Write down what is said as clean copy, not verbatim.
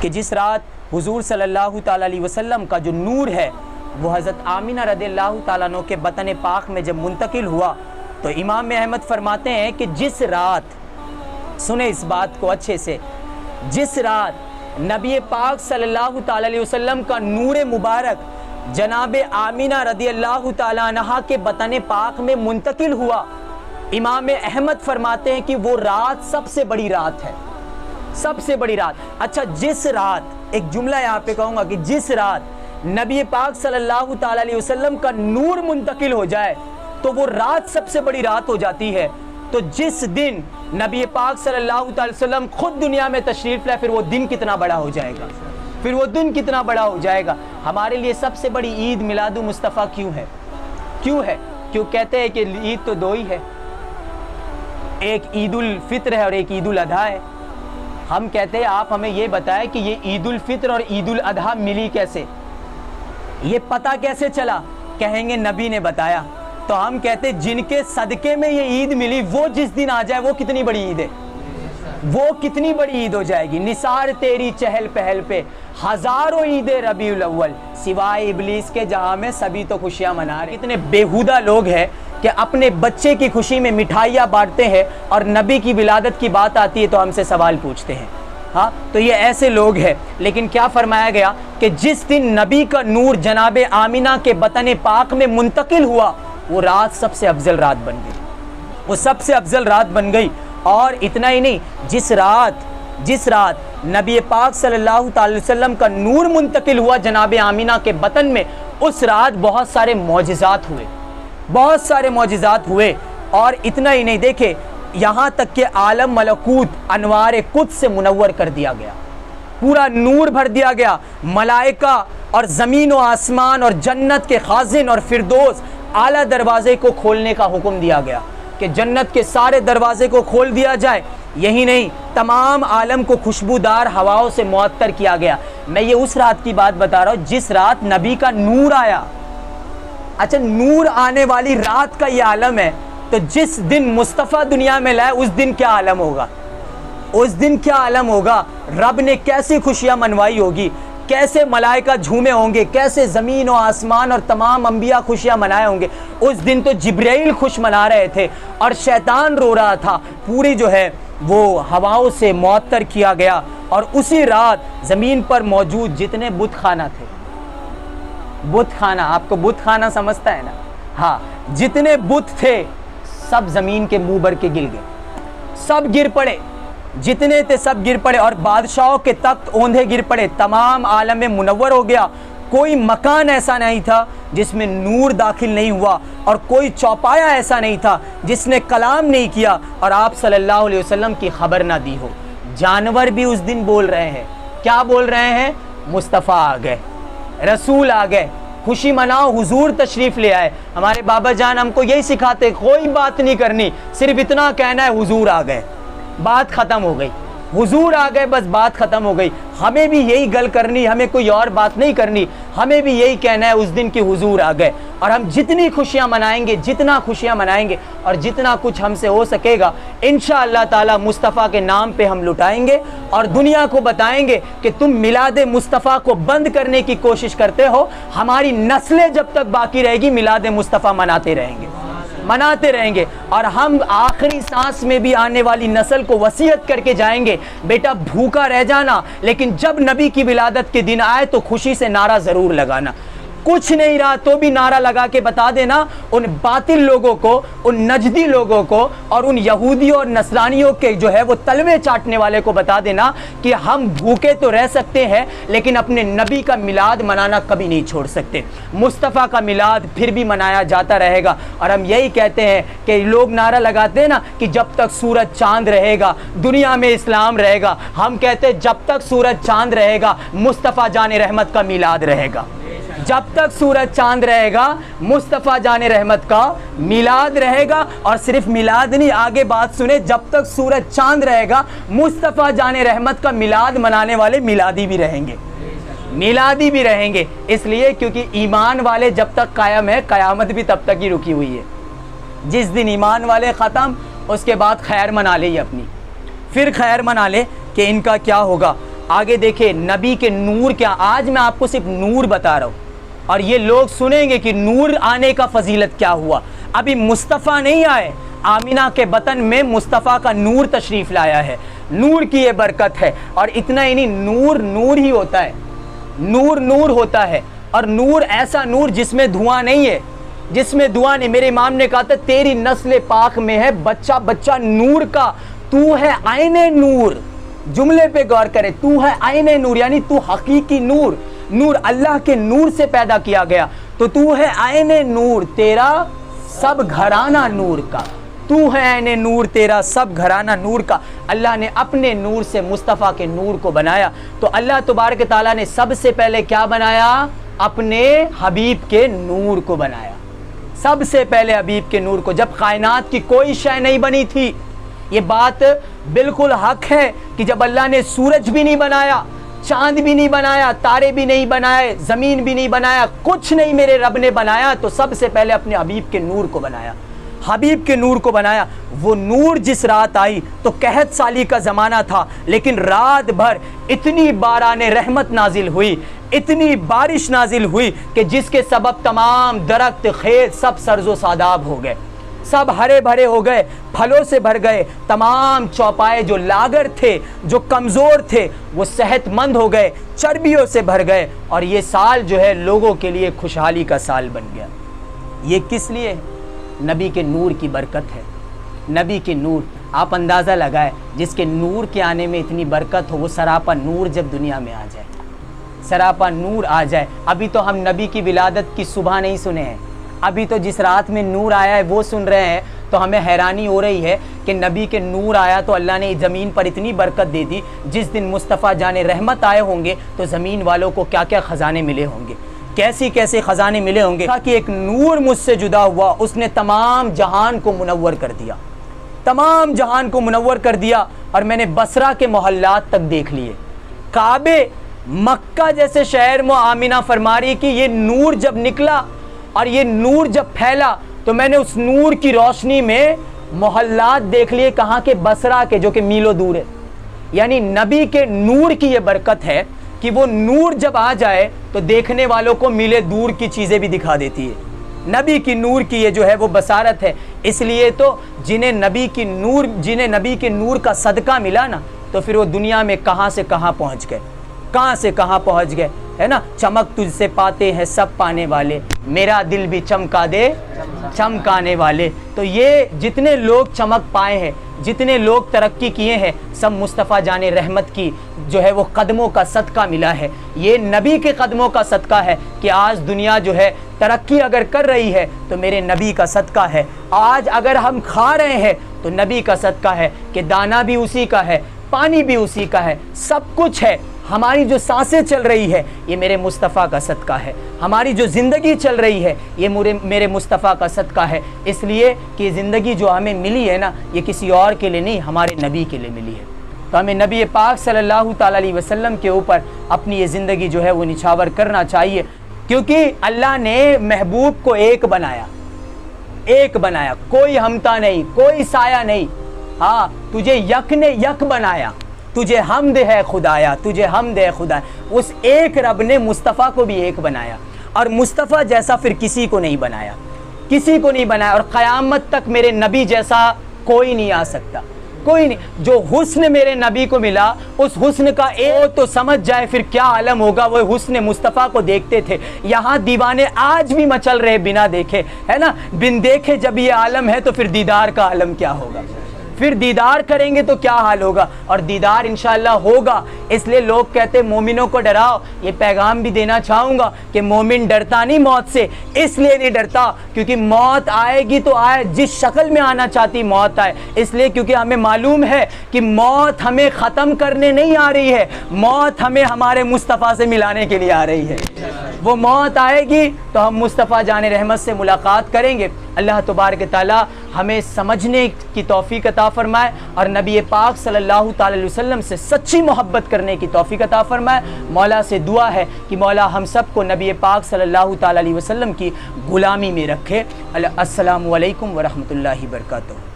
کہ جس رات حضور صلی اللہ تعالیٰ علیہ وسلم کا جو نور ہے وہ حضرت آمینہ رضی اللہ تعالیٰ عنہ کے بطن پاک میں جب منتقل ہوا تو امام احمد فرماتے ہیں کہ جس رات، سنیں اس بات کو اچھے سے، جس رات نبی پاک صلی اللہ تعالیٰ علیہ وسلم کا نور مبارک جناب آمینہ رضی اللہ تعالیٰ عنہ کے بطن پاک میں منتقل ہوا، امام احمد فرماتے ہیں کہ وہ رات سب سے بڑی رات ہے، سب سے بڑی رات۔ اچھا، جس رات، ایک جملہ یہاں پہ کہوں گا کہ جس رات نبی پاک صلی اللہ تعالیٰ علیہ وسلم کا نور منتقل ہو جائے تو وہ رات سب سے بڑی رات ہو جاتی ہے۔ تو جس دن نبی پاک صلی اللہ تعالیٰ علیہ وسلم خود دنیا میں تشریف لائے، پھر وہ دن کتنا بڑا ہو جائے گا، پھر وہ دن کتنا بڑا ہو جائے گا۔ ہمارے لیے سب سے بڑی عید میلاد مصطفیٰ کیوں ہے؟ کیوں ہے؟ کیوں کہتے ہیں کہ عید تو دو ہی ہے، ایک عید الفطر ہے اور ایک عید الاضحیٰ ہے۔ ہم کہتے ہیں آپ ہمیں یہ بتائیں کہ یہ عید الفطر اور عید الاضحیٰ ملی کیسے، یہ پتہ کیسے چلا؟ کہیں گے نبی نے بتایا۔ تو ہم کہتے جن کے صدقے میں یہ عید ملی وہ جس دن آ جائے وہ کتنی بڑی عید ہے، وہ کتنی بڑی عید ہو جائے گی۔ نثار تیری چہل پہل پہ ہزاروں عید ربیع الاول، سوائے ابلیس کے جہاں میں سبھی تو خوشیاں منا رہے۔ کتنے بیہودہ لوگ ہیں کہ اپنے بچے کی خوشی میں مٹھائیاں بانٹتے ہیں اور نبی کی ولادت کی بات آتی ہے تو ہم سے سوال پوچھتے ہیں۔ ہاں، تو یہ ایسے لوگ ہیں۔ لیکن کیا فرمایا گیا کہ جس دن نبی کا نور جناب آمینہ کے بطن پاک میں منتقل ہوا وہ رات سب سے افضل رات بن گئی، وہ سب سے افضل رات بن گئی۔ اور اتنا ہی نہیں، جس رات نبی پاک صلی اللہ تعالی وسلم کا نور منتقل ہوا جناب آمینہ کے بطن میں، اس رات بہت سارے معجزات ہوئے، بہت سارے معجزات ہوئے۔ اور اتنا ہی نہیں، دیکھیں یہاں تک کہ عالم ملکوت انوار قدس سے منور کر دیا گیا، پورا نور بھر دیا گیا۔ ملائکہ اور زمین و آسمان اور جنت کے خازن اور فردوس اعلیٰ دروازے کو کھولنے کا حکم دیا گیا کہ جنت کے سارے دروازے کو کھول دیا جائے۔ یہی نہیں، تمام عالم کو خوشبودار ہواؤں سے معطر کیا گیا۔ میں یہ اس رات کی بات بتا رہا ہوں جس رات نبی کا نور آیا۔ اچھا، نور آنے والی رات کا یہ عالم ہے، تو جس دن مصطفیٰ دنیا میں لائے اس دن کیا عالم ہوگا، اس دن کیا عالم ہوگا، رب نے کیسی خوشیاں منوائی ہوگی، کیسے ملائکہ جھومے ہوں گے، کیسے زمین و آسمان اور تمام انبیاء خوشیاں منائے ہوں گے۔ اس دن تو جبرائیل خوش منا رہے تھے اور شیطان رو رہا تھا، پوری جو ہے وہ ہواؤں سے معطر کیا گیا۔ اور اسی رات زمین پر موجود جتنے بت خانہ تھے، بت خانہ، آپ کو بت خانہ سمجھتا ہے نا، ہاں، جتنے بت تھے سب زمین کے منہ بھر کے گر گئے، سب گر پڑے، جتنے تھے سب گر پڑے۔ اور بادشاہوں کے تخت اوندھے گر پڑے، تمام عالم میں منور ہو گیا۔ کوئی مکان ایسا نہیں تھا جس میں نور داخل نہیں ہوا، اور کوئی چوپایا ایسا نہیں تھا جس نے کلام نہیں کیا اور آپ صلی اللہ علیہ وسلم کی خبر نہ دی ہو۔ جانور بھی اس دن بول رہے ہیں، کیا بول رہے ہیں؟ مصطفیٰ آ گئے، رسول آ گئے، خوشی مناؤ، حضور تشریف لے آئے۔ ہمارے بابا جان ہم کو یہی سکھاتے، کوئی بات نہیں کرنی، صرف اتنا کہنا ہے حضور آ گئے، بات ختم ہو گئی، حضور آ گئے، بس بات ختم ہو گئی۔ ہمیں بھی یہی گل کرنی، ہمیں کوئی اور بات نہیں کرنی، ہمیں بھی یہی کہنا ہے اس دن کی حضور آ گئے۔ اور ہم جتنی خوشیاں منائیں گے، جتنا خوشیاں منائیں گے اور جتنا کچھ ہم سے ہو سکے گا انشاءاللہ تعالی مصطفیٰ کے نام پہ ہم لٹائیں گے اور دنیا کو بتائیں گے کہ تم میلاد مصطفیٰ کو بند کرنے کی کوشش کرتے ہو، ہماری نسلیں جب تک باقی رہے گی میلاد مصطفیٰ مناتے رہیں گے، مناتے رہیں گے۔ اور ہم آخری سانس میں بھی آنے والی نسل کو وصیت کر کے جائیں گے، بیٹا بھوکا رہ جانا لیکن جب نبی کی ولادت کے دن آئے تو خوشی سے نعرہ ضرور لگانا۔ کچھ نہیں رہا تو بھی نعرہ لگا کے بتا دینا ان باطل لوگوں کو، ان نجدی لوگوں کو اور ان یہودیوں اور نصرانیوں کے جو ہے وہ تلوے چاٹنے والے کو بتا دینا کہ ہم بھوکے تو رہ سکتے ہیں لیکن اپنے نبی کا میلاد منانا کبھی نہیں چھوڑ سکتے۔ مصطفیٰ کا میلاد پھر بھی منایا جاتا رہے گا۔ اور ہم یہی کہتے ہیں کہ لوگ نعرہ لگاتے ہیں نا کہ جب تک سورج چاند رہے گا دنیا میں اسلام رہے گا، ہم کہتے ہیں جب تک سورج چاند رہے گا مصطفیٰ جان رحمت کا میلاد رہے گا، جب تک سورج چاند رہے گا مصطفیٰ جان رحمت کا میلاد رہے گا۔ اور صرف میلاد نہیں، آگے بات سنیں، جب تک سورج چاند رہے گا مصطفیٰ جان رحمت کا میلاد منانے والے میلادی بھی رہیں گے، میلادی بھی رہیں گے۔ اس لیے کیونکہ ایمان والے جب تک قائم ہے قیامت بھی تب تک ہی رکی ہوئی ہے۔ جس دن ایمان والے ختم اس کے بعد خیر منا لے اپنی، پھر خیر منا لے کہ ان کا کیا ہوگا۔ आगे देखिए नबी के नूर क्या, आज मैं आपको सिर्फ नूर बता रहा हूँ और ये लोग सुनेंगे कि नूर आने का फजीलत क्या हुआ। अभी मुस्तफ़ा नहीं आए, आमिना के बतन में मुस्तफ़ा का नूर तशरीफ़ लाया है, नूर की ये बरकत है। और इतना ही नहीं, नूर नूर ही होता है, नूर नूर होता है। और नूर ऐसा नूर जिसमें धुआं नहीं है, जिसमें धुआं नहीं। मेरे इमाम ने कहा था तेरी नस्ल पाक में है बच्चा बच्चा नूर का, तू है आईने नूर। जुमले पे गौर करे, तू है आईने नूर, यानी तू हकीकी नूर, नूर अल्लाह के नूर से पैदा किया गया, तो तू है आईने नूर, तेरा सब घराना नूर का। तू है आईने नूर, तेरा सब घराना नूर का। अल्लाह ने अपने नूर से मुस्तफ़ा के नूर को बनाया। तो अल्लाह तबारक तआला ने सबसे पहले क्या बनाया? अपने हबीब के नूर को बनाया। सबसे पहले हबीब के नूर को, जब कायनात की कोई शय नहीं बनी थी। ये बात बिल्कुल हक है कि जब अल्लाह ने सूरज भी नहीं बनाया, चांद भी नहीं बनाया, तारे भी नहीं बनाए, ज़मीन भी नहीं बनाया, कुछ नहीं मेरे रब ने बनाया, तो सबसे पहले अपने हबीब के नूर को बनाया, हबीब के नूर को बनाया। वो नूर जिस रात आई तो कहत साली का ज़माना था, लेकिन रात भर इतनी बाराने रहमत नाजिल हुई, इतनी बारिश नाजिल हुई कि जिसके सबब तमाम दरख्त खेत सब सरजो सादाब हो गए, सब हरे भरे हो गए, फलों से भर गए। तमाम चौपाए जो लागर थे, जो कमज़ोर थे, वो सेहतमंद हो गए, चर्बियों से भर गए। और ये साल जो है लोगों के लिए खुशहाली का साल बन गया। ये किस लिए? नबी के नूर की बरकत है। नबी के नूर, आप अंदाज़ा लगाए, जिसके नूर के आने में इतनी बरकत हो, वो सरापा नूर जब दुनिया में आ जाए, सरापा नूर आ जाए। अभी तो हम नबी की विलादत की सुबह नहीं सुने हैं, अभी तो जिस रात में नूर आया है वो सुन रहे हैं। तो हमें हैरानी हो रही है कि नबी के नूर आया तो अल्लाह ने ज़मीन पर इतनी बरकत दे दी। जिस दिन मुस्तफ़ा जाने रहमत आए होंगे तो ज़मीन वालों को क्या क्या ख़जाने मिले होंगे, कैसी कैसे ख़जाने मिले होंगे। कि एक नूर मुझसे जुदा हुआ, उसने तमाम जहान को मुनव्वर कर दिया, तमाम जहान को मुनव्वर कर दिया। और मैंने बसरा के मोहल्लात तक देख लिए, काबे मक्का जैसे शहर में आमिना फरमा रही कि ये नूर जब निकला और ये नूर जब फैला तो मैंने उस नूर की रोशनी में मोहल्लात देख लिए, कहाँ के? बसरा के, जो कि मीलों दूर है। यानी नबी के नूर की ये बरकत है कि वो नूर जब आ जाए तो देखने वालों को मीले दूर की चीज़ें भी दिखा देती है। नबी की नूर की ये जो है वो बसारत है। इसलिए तो जिन्हें नबी के नूर का सदका मिला ना, तो फिर वो दुनिया में कहाँ से कहाँ पहुँच गए, कहाँ से कहाँ पहुँच गए, है ना। चमक तुझसे पाते हैं सब पाने वाले, मेरा दिल भी चमका दे चमकाने वाले। तो ये जितने लोग चमक पाए हैं, जितने लोग तरक्की किए हैं, सब मुस्तफ़ा जाने रहमत की जो है वो कदमों का सदका मिला है। ये नबी के कदमों का सदका है कि आज दुनिया जो है तरक्की अगर कर रही है तो मेरे नबी का सदका है। आज अगर हम खा रहे हैं तो नबी का सदका है कि दाना भी उसी का है, पानी भी उसी का है, सब कुछ है। हमारी जो सांसें चल रही है ये मेरे मुस्तफ़ा का सदका है, हमारी जो ज़िंदगी चल रही है ये मेरे मुस्तफ़ा का सदका है। इसलिए कि ज़िंदगी जो हमें मिली है ना, ये किसी और के लिए नहीं, हमारे नबी के लिए मिली है। तो हमें नबी पाक सल्लल्लाहु ताला अलैहि वसल्लम के ऊपर अपनी ये ज़िंदगी जो है वो निछावर करना चाहिए, क्योंकि अल्लाह ने महबूब को एक बनाया, एक बनाया, कोई हमता नहीं, कोई साया नहीं। हाँ, तुझे यक ने यक बनाया, तुझे हमद है खुदाया, तुझे हमद है खुदा। उस एक रब ने मुस्तफ़ा को भी एक बनाया, और मुस्तफ़ा जैसा फिर किसी को नहीं बनाया, किसी को नहीं बनाया। और क़यामत तक मेरे नबी जैसा कोई नहीं आ सकता, कोई नहीं। जो हुस्न मेरे नबी को मिला, उस हुस्न का एक तो समझ जाए फिर क्या आलम होगा। वो हुस्न मुस्तफ़ा को देखते थे, यहाँ दीवाने आज भी मचल रहे बिना देखे, है ना। बिन देखे जब ये आलम है तो फिर दीदार का आलम क्या होगा, फिर दीदार करेंगे तो क्या हाल होगा। और दीदार इंशाअल्लाह होगा। इसलिए लोग कहते मोमिनों को डराओ, ये पैगाम भी देना चाहूँगा कि मोमिन डरता नहीं मौत से, इसलिए नहीं डरता क्योंकि मौत आएगी तो आए, जिस शक्ल में आना चाहती मौत आए। इसलिए क्योंकि हमें मालूम है कि मौत हमें ख़त्म करने नहीं आ रही है, मौत हमें हमारे मुस्तफ़ा से मिलाने के लिए आ रही है। वो मौत आएगी तो हम मुस्तफ़ा जाने रहमत से मुलाकात करेंगे। अल्लाह तबारक तआला हमें समझने की तौफीक अता फरमाए और नबी पाक सल्लल्लाहु ताला अलैहि वसल्लम से सच्ची मोहब्बत करने की तौफीक अता फरमाए। मौला से दुआ है कि मौला हम सब को नबी पाक सल्लल्लाहु ताला अलैहि वसल्लम की गुलामी में रखे। अस्सलामु अलैकुम व रहमतुल्लाहि व बरकातहू।